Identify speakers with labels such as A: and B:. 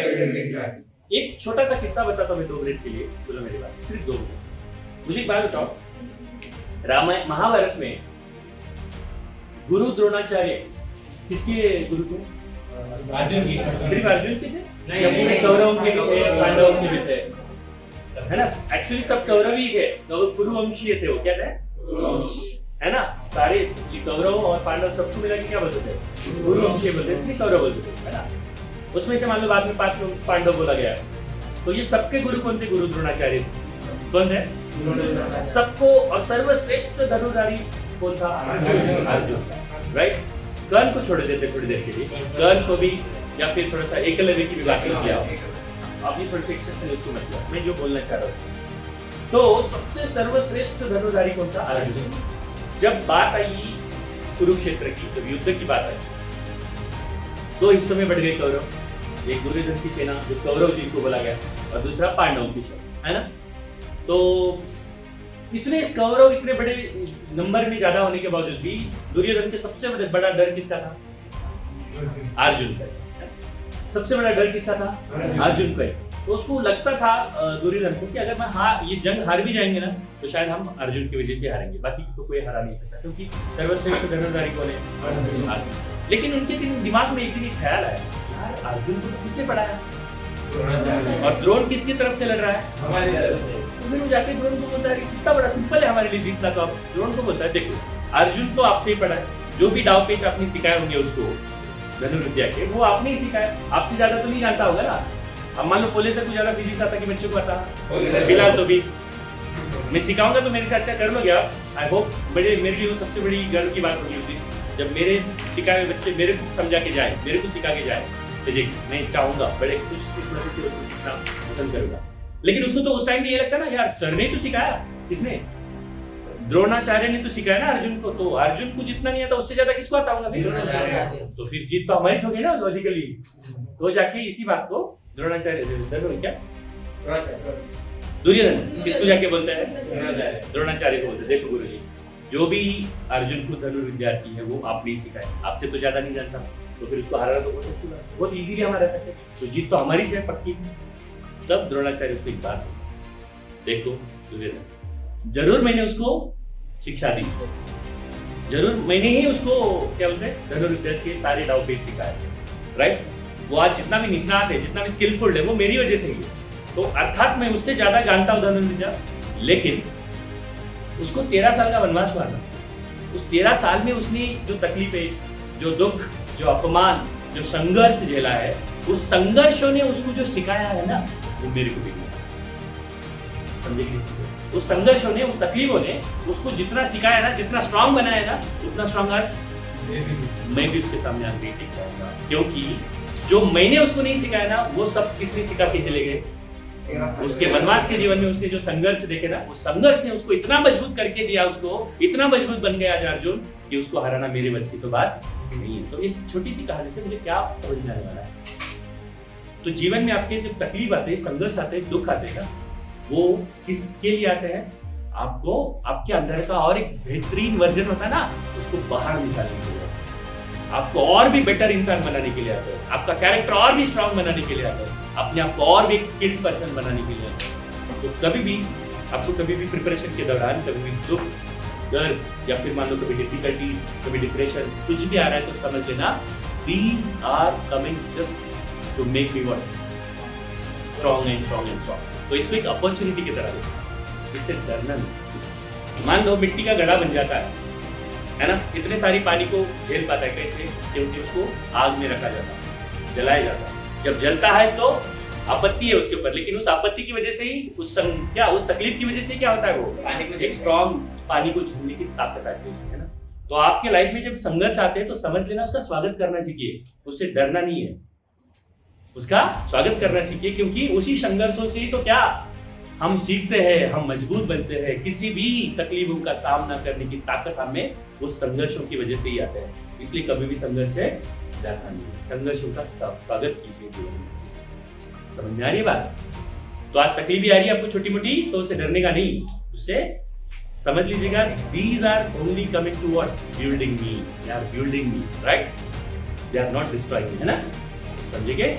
A: एक छोटा सा किस्सा बताता हूँ मैं 2 मिनट के लिए, सुनो मेरी बात, सिर्फ 2 मिनट। मुझे एक बात बताओ, रामायण महाभारत में गुरु द्रोणाचार्य किसके गुरु थे?
B: अर्जुन की।
A: सिर्फ अर्जुन के थे या पूरे कौरवों के भी थे, पांडवों के भी थे, है ना? एक्चुअली सब कौरव ही थे, कुरुवंशीय थे वो, क्या थे? है ना? सारे कौरव और पांडव सबको मिला के क्या बोलते थे? कुरुवंशीय बोलते थे, कौरव बोलते थे, है ना? उसमें से मान लो बाद में 5 पांडव बोला गया, तो ये सबके गुरु कौन थे? गुरु द्रोणाचार्य कौन थे? सबको, और सर्वश्रेष्ठ धनुर्धारी कौन था? अर्जुन, राइट? कर्ण को छोड़ देते थोड़ी देर के लिए, कर्ण को भी, या फिर थोड़ा सा एकलव्य की भी बात किया, अभी थोड़ी सी एक्सेप्शन उसको मतलब मैं जो बोलना चाह रहा हूँ। तो सबसे सर्वश्रेष्ठ धनुर्धारी कौन था? अर्जुन। जब बात आई कुरुक्षेत्र की, जब युद्ध की बात आई, 2 हिस्सों में बढ़ गए कौरव, एक दुर्योधन की सेना जो कौरव जिनको बोला गया, और दूसरा पांडवों की सेना, है ना? तो इतने कौरव इतने बड़े नंबर में ज्यादा होने के बावजूद भी दुर्योधन के सबसे बड़ा डर किसका था? अर्जुन का। सबसे बड़ा डर किसका था? अर्जुन का। तो उसको लगता था दुर्योधन को कि अगर मैं ये जंग हार भी जाएंगे ना, तो शायद हम अर्जुन की वजह से हारेंगे, बाकी तो कोई हरा नहीं सकता, क्योंकि सर्वश्रेष्ठ धनुर्धारी कौन है? अर्जुन। लेकिन उनके दिमाग में एक दिन एक ख्याल आया, यार अर्जुन को किसने पढ़ाया, और द्रोण किसकी तरफ से लड़ रहा है? हमारी तरफ से। तो फिर वो जाके द्रोण को बोलता है कितना बड़ा सिंपल है हमारे लिए जीतना, तो आप द्रोण को बोलता है देखो अर्जुन तो आपसे ही पढ़ा है, जो भी दाव पेच आपने सिखाए होंगे उसको धनुर्विद्या के, वो आपने ही सिखाया, आपसे ज्यादा तो नहीं जानता होगा ना। अब मान लो पोले से कुछ ज्यादा फिजिक्स आता कि बच्चों को आता, फिलहाल तो भी मैं सिखाऊंगा तो मेरे से अच्छा कर लोगे आप, आई होप। मेरे लिए वो सबसे बड़ी गर्व की बात होगी उस दिन, जब मेरे सिखाए हुए बच्चे मेरे को समझा के जाए, मेरे को सिखा के जाए फिजिक्स, मैं चाहूंगा बड़े खुश किस्मती से उसको सीखना पसंद करूंगा। लेकिन उसको तो उस टाइम भी ये लगता ना, यार सर ने तो सिखाया, किसने? द्रोणाचार्य ने तो सिखाया ना अर्जुन को, तो अर्जुन को जितना नहीं आता उससे ज्यादा किसको आता होगा? तो फिर जीत तो हमारी होगी ना लॉजिकली। तो जाके इसी बात को द्रोणाचार्य क्या दुर्योधन किसको जाके बोलता है? द्रोणाचार्य को बोलते हैं, देखो गुरुजी जो भी अर्जुन को धनुर्विद्यार्थी है वो आपने ही सिखाया, आपसे तो ज्यादा नहीं जानता, तो फिर उसको हराना तो बहुत अच्छी बात, बहुत इजीली हम हरा सकते, तो जीत तो हमारी से पक्की। तब द्रोणाचार्य उसको एक बात, देखो दुर्योधन, जरूर मैंने उसको शिक्षा दी, जरूर मैंने ही उसको क्या बोलते हैं धनुर्विद्या के सारे दाव पेच सिखाए, राइट? वो आज जितना भी निष्णात है, जितना भी स्किलफुल है, वो मेरी वजह से ही है। तो अर्थात मैं उससे ज्यादा जानता हूँ धनुर्विद्या, लेकिन उसको 13 साल का वनवास हुआ था, उस 13 साल में उसने जो तकलीफें, जो दुख, जो अपमान, जो संघर्ष झेला है, उस संघर्षों ने उसको जो सिखाया है ना, वो मेरे को भी समझेगी। उस संघर्षों ने, उस तकलीफों ने उसको जितना सिखाया ना, जितना स्ट्रांग बनाया ना, उतना स्ट्रांग आज मैं भी उसके सामने आगे टिक पाऊंगा, क्योंकि जो मैंने उसको नहीं सिखाया ना, वो सब किसने सिखा के चले गए? उसके वनवास के जीवन में उसने जो संघर्ष देखे ना, उस संघर्ष ने उसको इतना मजबूत करके दिया, उसको इतना मजबूत बन गया आज अर्जुन, कि उसको हराना मेरे बस की तो बात नहीं है। तो इस छोटी सी कहानी से मुझे क्या समझ में आने वाला है? तो जीवन में आपके जब तकलीफ आते हैं, संघर्ष आते हैं, दुख आते हैं ना, वो किसके लिए आते हैं? आपको आपके अंदर का और एक बेहतरीन वर्जन होता है ना, उसको बाहर निकालने के लिए, आपको और भी बेटर इंसान बनाने के लिए आता है, आपका कैरेक्टर और भी स्ट्रांग बनाने के लिए आता है, अपने आप को और भी एक स्किल्ड पर्सन बनाने के लिए आता है। तो कभी भी आपको कभी भी प्रिपरेशन के दौरान कभी भी दुख, दर्द, या फिर मान लो कभी डिफिकल्टी, कभी डिप्रेशन, कुछ भी आ रहा है, तो समझ लेना these are coming just to make me what strong and strong and strong. तो इसको एक अपॉर्चुनिटी की तरह देखो, इससे डरना नहीं। मान लो मिट्टी का घड़ा बन जाता है ना, इतने सारी पानी को झेल पाता है, कैसे? क्योंकि उसको आग में रखा जाता है, जलाया जाता है, जब जलता है तो आपत्ति है उसके ऊपर, लेकिन उस आपत्ति की वजह से ही उस तकलीफ की वजह से क्या होता है, वो एक स्ट्रांग पानी को झेलने की ताकत आती है उसमें, है ना? तो आपके लाइफ में जब संघर्ष आते हैं तो समझ लेना उसका स्वागत करना सीखिए, उससे डरना नहीं है, उसका स्वागत करना सीखिए, क्योंकि उसी संघर्षों से ही तो क्या हम सीखते हैं, हम मजबूत बनते हैं, किसी भी तकलीफों का सामना करने की ताकत हमें उस संघर्षों की वजह से ही आते हैं। इसलिए कभी भी संघर्ष से डरना नहीं, संघर्षों का स्वागत कीजिए जीवन में। समझ में आ रही है बात? तो आज तकलीफ भी आ रही है आपको छोटी मोटी, तो उससे डरने का नहीं, उससे समझ लीजिएगा these are only coming to what? Building me, they are building me, right? They are not destroying me, है ना? समझिए?